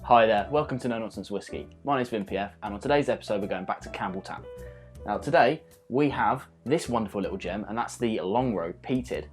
Hi there, welcome to Nonsense Whisky. My name's VinPF, and on today's episode we're going back to Campbelltown. Now today we have this wonderful little gem, and that's the Longrow Peated.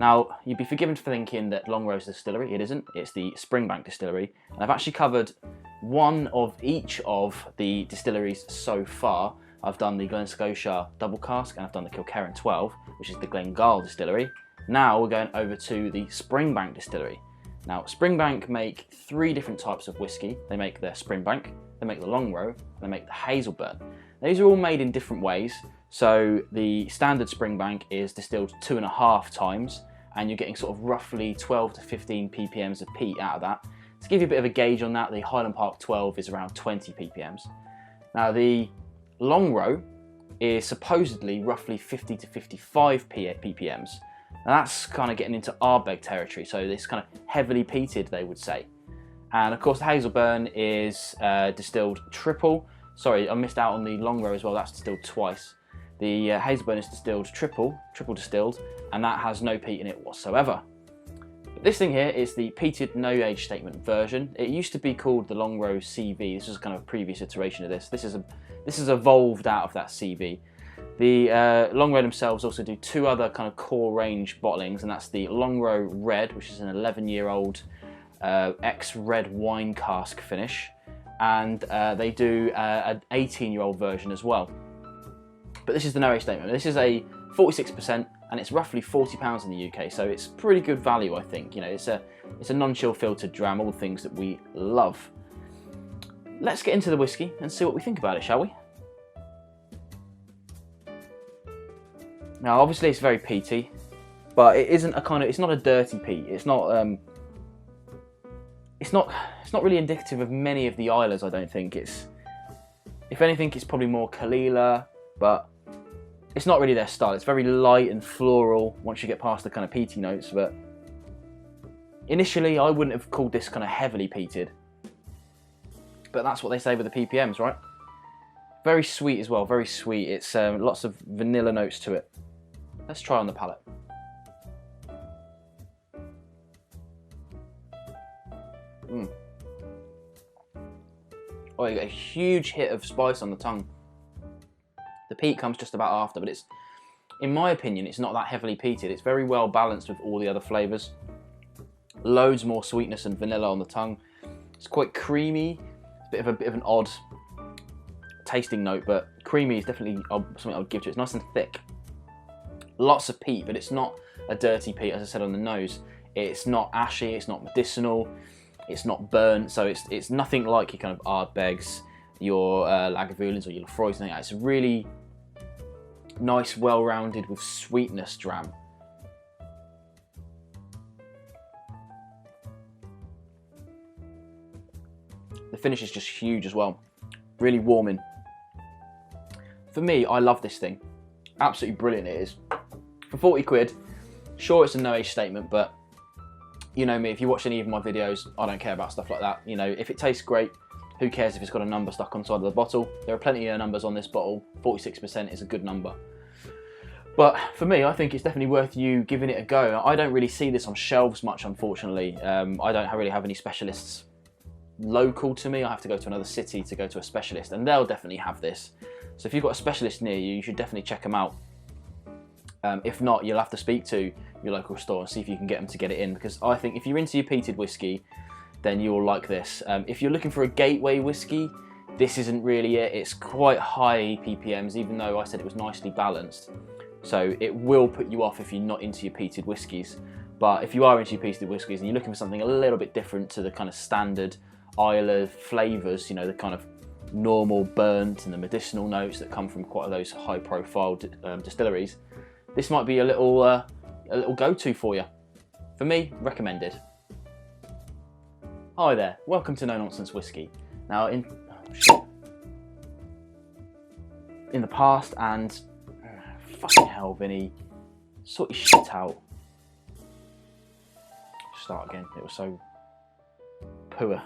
Now you'd be forgiven for thinking that Longrow's distillery. It isn't, it's the Springbank distillery, and I've actually covered one of each of the distilleries so far. I've done the Glen Scotia double cask, and I've done the Kilkerran 12, which is the Glengyle distillery. Now we're going over to the Springbank distillery. Now, Springbank make three different types of whiskey. They make their Springbank, they make the Longrow, and they make the Hazelburn. These are all made in different ways. So the standard Springbank is distilled 2.5 times, and you're getting sort of roughly 12 to 15 ppms of peat out of that. To give you a bit of a gauge on that, the Highland Park 12 is around 20 ppms. Now the Longrow is supposedly roughly 50 to 55 ppms. Now that's kind of getting into Ardbeg territory, so this kind of heavily peated, they would say. And of course the Hazelburn is distilled triple. Sorry, I missed out on the Longrow as well, that's distilled twice. The Hazelburn is distilled triple distilled, and that has no peat in it whatsoever. But this thing here is the peated no age statement version. It used to be called the Longrow CV. This was kind of a previous iteration of this. This is evolved out of that CV. The Longrow themselves also do two other kind of core range bottlings, and that's the Longrow Red, which is an 11-year-old ex-red wine cask finish, and they do an 18-year-old version as well. But this is the no age statement. This is a 46%, and it's roughly £40 in the UK, so it's pretty good value, I think. You know, it's a non-chill filtered dram, all the things that we love. Let's get into the whiskey and see what we think about it, shall we? Now, obviously, it's very peaty, but it isn't a kind of. It's not a dirty peat. It's not really indicative of many of the Islers. I don't think it's. If anything, it's probably more Kalila, but it's not really their style. It's very light and floral once you get past the kind of peaty notes. But initially, I wouldn't have called this kind of heavily peated. But that's what they say with the ppms, right? Very sweet as well. Very sweet. It's lots of vanilla notes to it. Let's try on the palate. Oh, you get a huge hit of spice on the tongue. The peat comes just about after, but it's, in my opinion, it's not that heavily peated. It's very well balanced with all the other flavours. Loads more sweetness and vanilla on the tongue. It's quite creamy. It's a bit of an odd tasting note, but creamy is definitely something I would give to it. It's nice and thick. Lots of peat, but it's not a dirty peat, as I said on the nose. It's not ashy, it's not medicinal, it's not burnt, so it's nothing like your kind of Ardbegs, your Lagavulins or your Lefroys, anything like that. It's a really nice, well-rounded with sweetness dram. The finish is just huge as well, really warming. For me, I love this thing. Absolutely brilliant it is. For 40 quid, sure it's a no age statement, but you know me, if you watch any of my videos, I don't care about stuff like that. You know, if it tastes great, who cares if it's got a number stuck on the side of the bottle? There are plenty of numbers on this bottle. 46% is a good number. But for me, I think it's definitely worth you giving it a go. I don't really see this on shelves much, unfortunately. I don't really have any specialists local to me. I have to go to another city to go to a specialist, and they'll definitely have this. So if you've got a specialist near you, you should definitely check them out. If not, you'll have to speak to your local store and see if you can get them to get it in, because I think if you're into your peated whiskey, then you'll like this. If you're looking for a gateway whiskey, this isn't really it. It's quite high ppms, even though I said it was nicely balanced. So it will put you off if you're not into your peated whiskies. But if you are into your peated whiskies and you're looking for something a little bit different to the kind of standard Islay flavours, you know, the kind of normal burnt and the medicinal notes that come from quite a those high-profile distilleries, this might be a little go-to for you. For me, recommended. Hi there, welcome to No Nonsense Whisky. Now, in the past, and fucking hell, Vinny, sort your shit out. Start again. It was so poor.